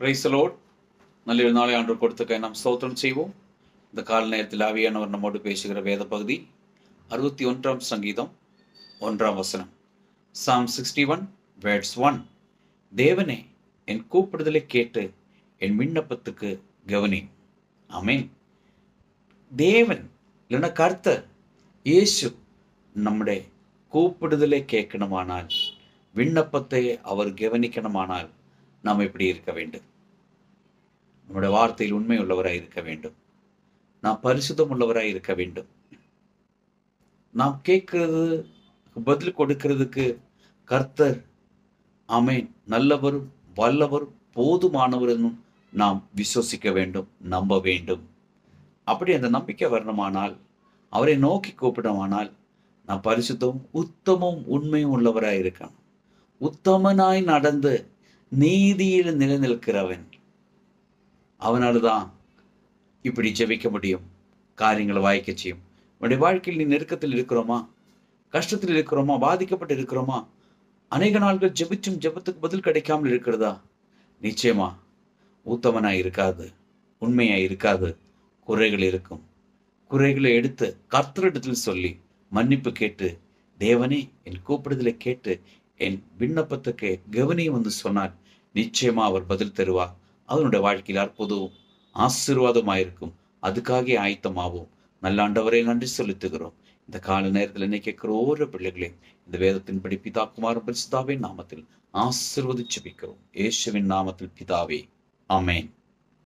Praise the Lord. நல்ல ஒரு நாளை ஆண்டவர் கொடுத்துக்க நாம் ஸ்தோத்திரம் செய்வோம். இந்த கால நேரத்தில் ஆவியானவர் நம்மோடு பேசுகிற வேத பகுதி 61 சங்கீதம் 1 Psalm 61 verse 1. தேவனே, என் கூப்பிடுதலை கேட்டு என் விண்ணப்பத்துக்கு கவனி. ஆமென். தேவன் இல்லைன்னா கர்த்தர் இயேசு நம்முடைய கூப்பிடுதலை கேட்கணுமானால், விண்ணப்பத்தை அவர் கவனிக்கணுமானால் நாம் எப்படி இருக்க வேண்டும்? நம்முடைய வார்த்தையில் உண்மை உள்ளவராய் இருக்க வேண்டும். நாம் பரிசுத்தம் உள்ளவராய் இருக்க வேண்டும். நாம் கேட்கிறது பதில் கொடுக்கிறதுக்கு கர்த்தர் ஆமென் நல்லவரும் வல்லவரும் போதுமானவரும் நாம் விசுவசிக்க வேண்டும், நம்ப வேண்டும். அப்படி அந்த நம்பிக்கை வரணுமானால், அவரை நோக்கி கூப்பிடுமானால், நாம் பரிசுத்தமும் உத்தமும் உண்மையும் உள்ளவராய் இருக்கணும். உத்தமனாய் நடந்து நீதியில் நிலைநிற்கிறவன், அவனால்தான் இப்படி ஜெபிக்க முடியும், காரியங்களை வாய்க்க செய்யும். நம்முடைய வாழ்க்கையில் நீ நெருக்கத்தில் இருக்கிறோமா, கஷ்டத்தில் இருக்கிறோமா, பாதிக்கப்பட்டு இருக்கிறோமா, அநேக நாட்கள் ஜெபிச்சும் ஜெபத்துக்கு பதில் கிடைக்காமல் இருக்கிறதா? நிச்சயமா உத்தமனாய் இருக்காது, உண்மையாய் இருக்காது, குறைகள் இருக்கும். குறைகளை எடுத்து கர்த்தரிடத்தில் சொல்லி மன்னிப்பு கேட்டு, தேவனே என் கூப்பிடுதலை கேட்டு என் விண்ணப்பத்துக்கு கவனியும் வந்து சொன்னார், நிச்சயமா அவர் பதில் தருவார். அவனுடைய வாழ்க்கையில் அற்புதம் ஆசீர்வாதமாயிருக்கும். அதுக்காக ஆயத்தமாவோம். நல்ல ஆண்டவரை நன்றி செலுத்துகிறோம். இந்த கால நேரத்தில் என்ன கேட்கிற ஒவ்வொரு பிள்ளைகளையும் இந்த வேதத்தின்படி பிதா குமாரன் பரிசுத்தாவின் நாமத்தில் ஆசீர்வதிச்சு ஜெபிக்கிறோம். இயேசுவின் நாமத்தில் பிதாவே, ஆமென்.